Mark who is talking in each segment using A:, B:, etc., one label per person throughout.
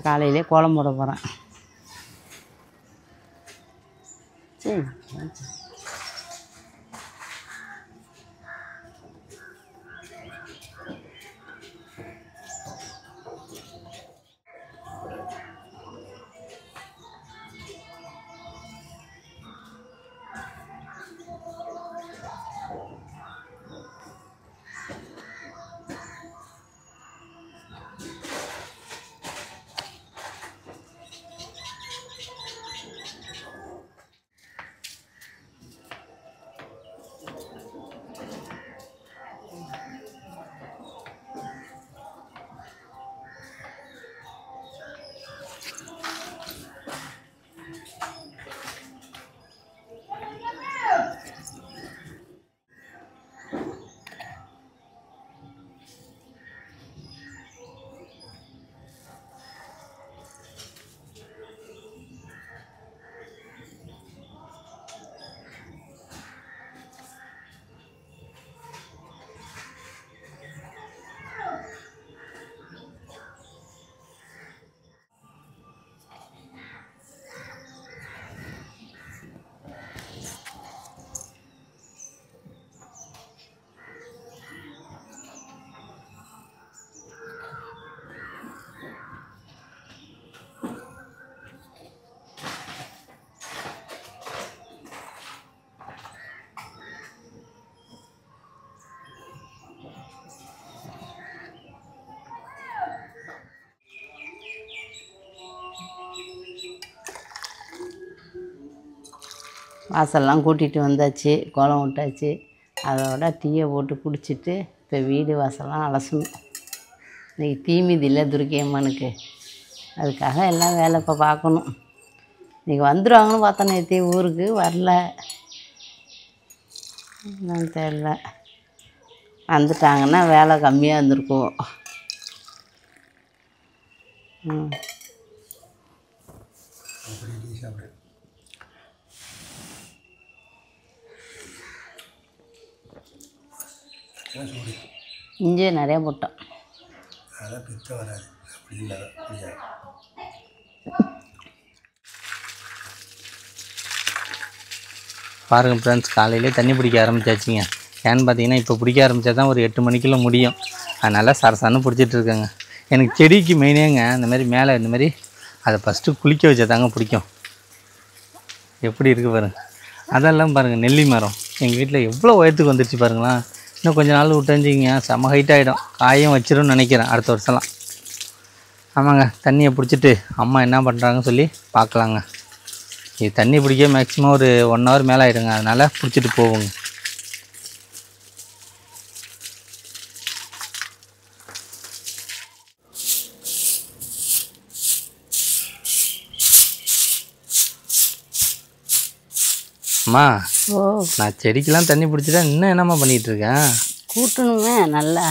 A: காலையிலே கோலம் போட போகிறேன். சரி வாசல்லாம் கூட்டிகிட்டு வந்தாச்சு, கோலம் விட்டாச்சு. அதோட டீயை போட்டு குடிச்சிட்டு இப்போ வீடு வாசல்லாம் அலசணும். இன்றைக்கி தீமிதி இல்லை துர்க்கை அம்மனுக்கு, அதுக்காக எல்லாம் வேலை இப்போ பார்க்கணும். இன்றைக்கி வந்துடுவாங்கன்னு பார்த்தோம், நேற்று ஊருக்கு வரல, என்னன்னு தெரில. வந்துட்டாங்கன்னா வேலை கம்மியாக இருந்திருக்கும். இஞ்சி நிறையா போட்டோம்.
B: பாருங்கள் ஃப்ரெண்ட்ஸ், காலையிலே தண்ணி பிடிக்க ஆரம்பித்தாச்சுங்க. ஏன்னு பார்த்தீங்கன்னா இப்போ பிடிக்க ஆரம்பித்தா தான் ஒரு 8 மணிக்குள்ளே முடியும். அதனால் சரசன்னு பிடிச்சிட்ருக்கேங்க. எனக்கு செடிக்கு மெயினேங்க இந்த மாதிரி மேலே இந்த மாதிரி அதை ஃபஸ்ட்டு குளிக்க வச்சா தாங்க பிடிக்கும். எப்படி இருக்குது பாருங்கள். அதெல்லாம் பாருங்கள், நெல்லி மரம் எங்கள் வீட்டில் எவ்வளோ உயரத்துக்கு வந்துடுச்சு பாருங்களேன். இன்னும் கொஞ்சம் நாள் விட்டுஞ்சிங்க செம்ம ஹைட் ஆகிடும். காயும் வச்சிரும்னு நினைக்கிறேன் அடுத்த வருஷம்லாம். ஆமாங்க, தண்ணியை பிடிச்சிட்டு அம்மா என்ன பண்ணுறாங்கன்னு சொல்லி பார்க்கலாங்க. இது தண்ணி பிடிக்க மேக்ஸிமம் ஒரு 1 ஹவர் மேலே ஆகிடுங்க. அதனால் பிடிச்சிட்டு போவோங்க. அம்மா, நான் செடிக்கெலாம் தண்ணி பிடிச்சிட்டா இன்னும் என்னம்மா பண்ணிகிட்ருக்கேன்?
A: கூட்டணுமே, நல்லா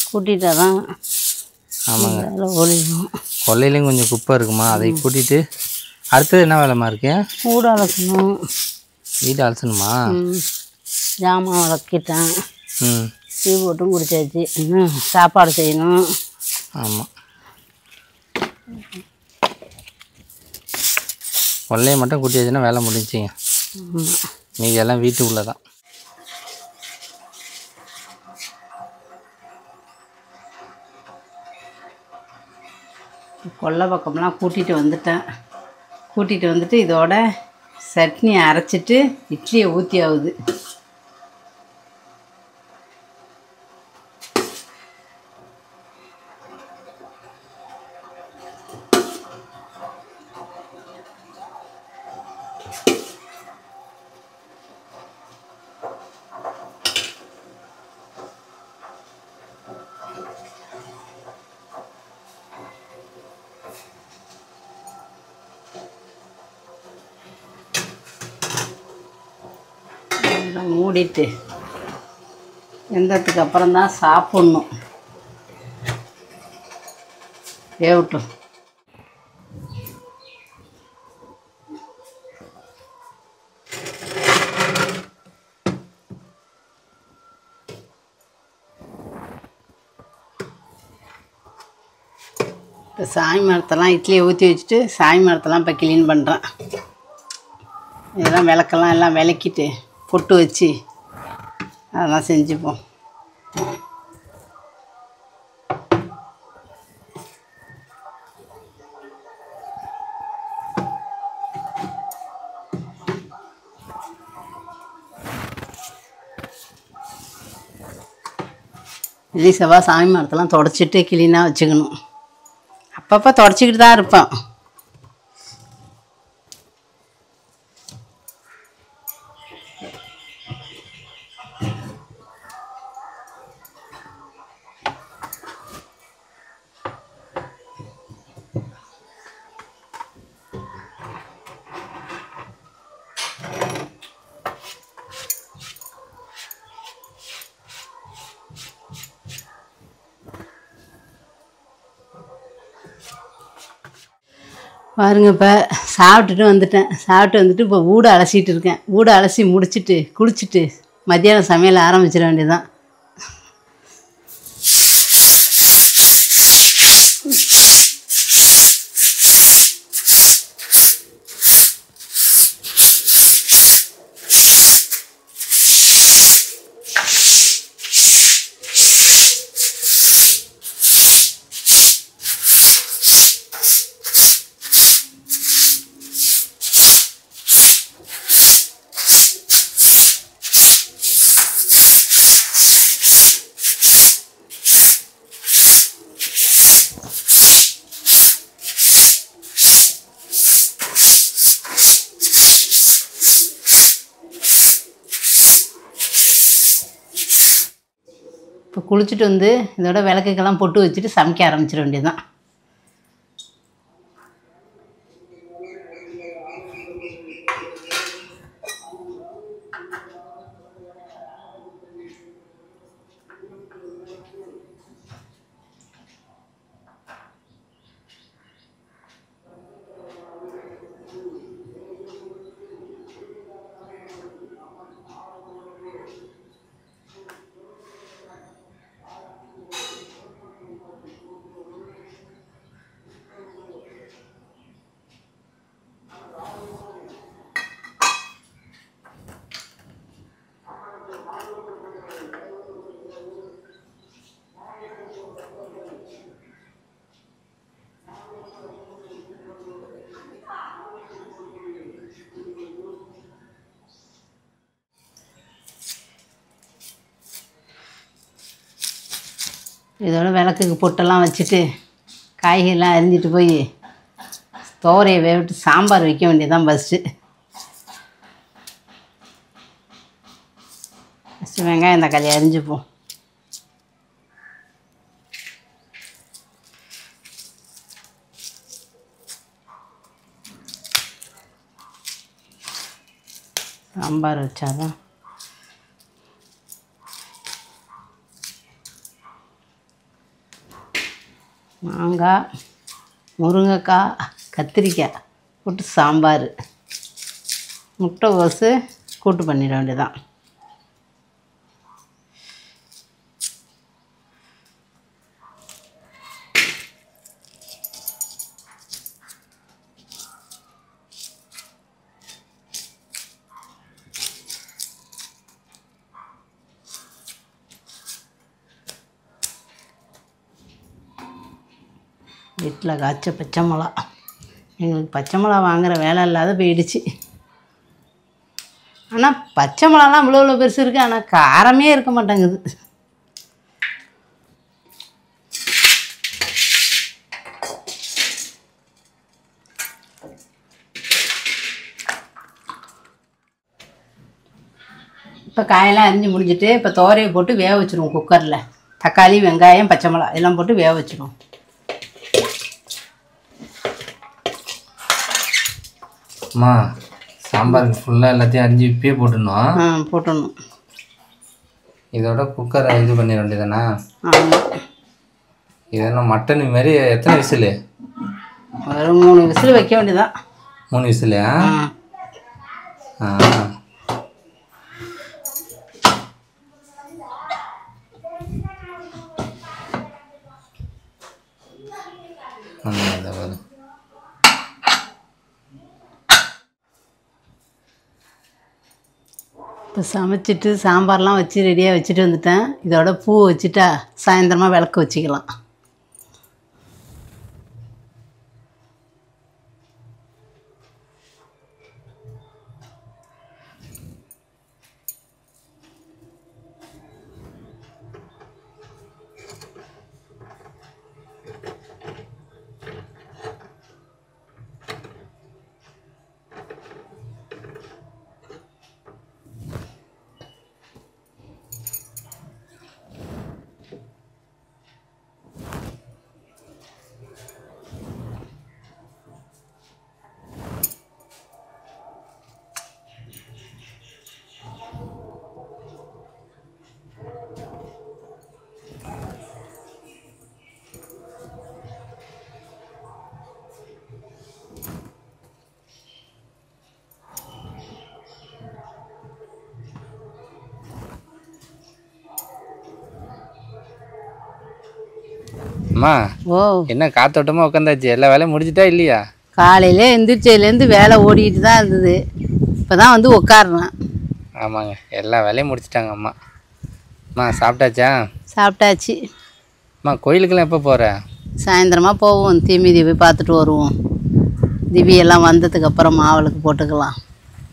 A: கூட்டிகிட்டா தான். ஆமாங்க, ஒழியும்.
B: கொல்லையிலையும் கொஞ்சம் குப்பை இருக்குமா, அதை கூட்டிகிட்டு அடுத்தது என்ன வேலைமா இருக்கு?
A: வீடு அலசணும்.
B: வீடு அலசணுமா?
A: ஜாமான் வளர்க்கிட்டேன். டீ போட்டும் குடிச்சாச்சு. இன்னும் சாப்பாடு செய்யணும்.
B: ஆமாம், கொல்லையை மட்டும் கூட்டியாச்சுன்னா வேலை முடிஞ்சிங்க. மீதி எல்லாம் வீட்டுக்குள்ளே தான்.
A: கொல்லை பக்கம்லாம் கூட்டிகிட்டு வந்துட்டேன். கூட்டிகிட்டு வந்துட்டு இதோட சட்னி அரைச்சிட்டு இட்லியை ஊற்றி ஆகுது. மூடிட்டு வெந்ததுக்கு அப்புறம் தான் சாப்பிட்ணும். வேவட்டும். இப்போ சாமி மரத்தெல்லாம் இட்லியை ஊற்றி வச்சுட்டு சாமி மரத்தெல்லாம் இப்போ க்ளீன் பண்ணுறேன். இதெல்லாம் விளக்கெல்லாம் எல்லாம் விளக்கிட்டு பொட்டு வச்சு அதெல்லாம் செஞ்சுப்போம். வெள்ளி செவ்வாய் சாமி மரத்தெல்லாம் தொடச்சிட்டு க்ளீனாக வச்சுக்கணும். அப்பப்போ தொடச்சிக்கிட்டு தான் இருப்பேன். பாருங்க, இப்போ சாப்பிட்டுட்டு வந்துட்டு இப்போ வீடு அலசிட்டு இருக்கேன். வீடு அலசி முடிச்சுட்டு குளிச்சுட்டு மத்தியானம் சமையல் ஆரம்பிச்சிட வேண்டியதுதான். இப்போ குளிச்சுட்டு வந்து இதோட விளக்குக்கெல்லாம் பொட்டு வச்சுட்டு சமைக்க ஆரம்பிச்சிட வேண்டியதுதான். இதோட விளக்குக்கு பொட்டெல்லாம் வச்சுட்டு காய்கறிலாம் அரிஞ்சிட்டு போய் தோரையை வேவிட்டு சாம்பார் வைக்க வேண்டியதுதான் ஃபஸ்ட்டு வெங்காயம் தக்காளி அரிஞ்சுப்போம். சாம்பார் வச்சாதான் மாங்காய், முருங்கைக்காய், கத்திரிக்காய் போட்டு சாம்பார், முட்டைகோசு கூட்டு பண்ணிட வேண்டியதான். வீட்டில் காய்ச்ச பச்சை மிளகா, எங்களுக்கு பச்சை மிளகா வாங்குகிற வேலை இல்லாத போயிடுச்சு. ஆனால் பச்சை மிளகாலாம் இவ்வளோ பெருசு இருக்குது, ஆனால் காரமே இருக்க மாட்டேங்குது. இப்போ காயெல்லாம் அரிஞ்சு முடிஞ்சிட்டு இப்போ தோரையை போட்டு வேக வச்சுருவோம். குக்கரில் தக்காளி, வெங்காயம், பச்சை மிளகா எல்லாம் போட்டு வேக வச்சுருவோம்.
B: அம்மா, சாம்பாருக்கு ஃபுல்லாக எல்லாத்தையும் அரிஞ்சு இப்பயே போட்டுடணும்.
A: போட்டுடணும்.
B: இதோட குக்கரை இது பண்ணிட வேண்டியதானா?
A: ஆமாம்.
B: இதெல்லாம் மட்டன் மாதிரி எத்தனை விசிலு?
A: ஒரு 3 விசில் வைக்க வேண்டியதான்.
B: 3 விசிலு?
A: இப்போ சமைச்சிட்டு சாம்பார்லாம் வச்சு ரெடியாக வச்சுட்டு வந்துட்டேன். இதோட பூ வச்சுட்டா சாயந்தரமாக விளக்கு வச்சுக்கலாம்.
B: அம்மா
A: ஓ,
B: என்ன காத்தோட்டமாக உட்காந்தாச்சு, எல்லா வேலையும் முடிச்சிட்டா இல்லையா?
A: காலையில் எந்திரிச்சதுலேருந்து வேலை ஓடிட்டு தான் இருந்தது. இப்போ தான் வந்து உட்காருறேன்.
B: ஆமாங்க, எல்லா வேலையும் முடிச்சிட்டாங்க அம்மா. அம்மா சாப்பிட்டாச்சா?
A: சாப்பிட்டாச்சு.
B: அம்மா கோயிலுக்கெல்லாம் எப்போ போகிற?
A: சாயந்தரமாக போவோம், தீமிதி போய் பார்த்துட்டு வருவோம். திவியெல்லாம் வந்ததுக்கப்புறம் மாவளுக்கு போட்டுக்கலாம்.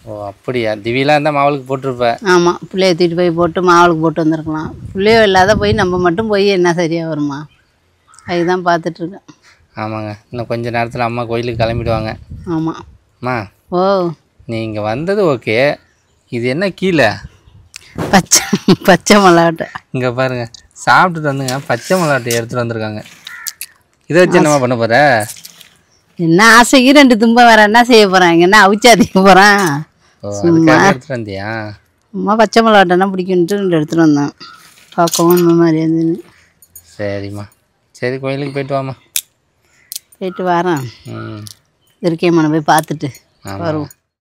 B: ஓ அப்படியா, திவிலாம் இருந்தால் மாவுளுக்கு போட்டிருப்பேன்.
A: ஆமாம், பிள்ளைய தூக்கிட்டு போய் போட்டு மாவளுக்கு போட்டு வந்துருக்கலாம். பிள்ளையோ இல்லாத போய் நம்ம மட்டும் போய் என்ன சரியாக வருமா, அதுதான் பார்த்துட்ருக்கேன்.
B: ஆமாங்க, இன்னும் கொஞ்சம் நேரத்தில் அம்மா கோயிலுக்கு கிளம்பிடுவாங்க.
A: ஆமாம்.
B: அம்மா
A: ஓ,
B: நீங்கள் வந்தது ஓகே, இது என்ன கீழே
A: பச்சை பச்சை மல்லாட்டை
B: இங்கே பாருங்கள், சாப்பிட்டுட்டு வந்துங்க பச்சை மிளகாட்டை எடுத்துகிட்டு வந்திருக்காங்க. இதை வச்சு என்னம்மா பண்ண போகிற?
A: என்ன ஆசைக்கு 2 தும்பை வேறு என்ன செய்ய போகிறேன், என்ன அவிச்சா திக்க போகிறேன்.
B: ஓ அதுக்காக எடுத்துகிட்டு வந்தியா?
A: அம்மா பச்சை மிளகாட்டெல்லாம் பிடிக்குன்ட்டு 2 எடுத்துகிட்டு வந்தேன். பார்க்கவும் இந்த மாதிரி இருந்துன்னு.
B: சரிம்மா, சரி கோயிலுக்கு போயிட்டு வாம்மா.
A: போயிட்டு வரேன்.
B: ம்
A: இருக்கேம்மா, போய் பார்த்துட்டு
B: ஆமாம்.
A: வருவோம்.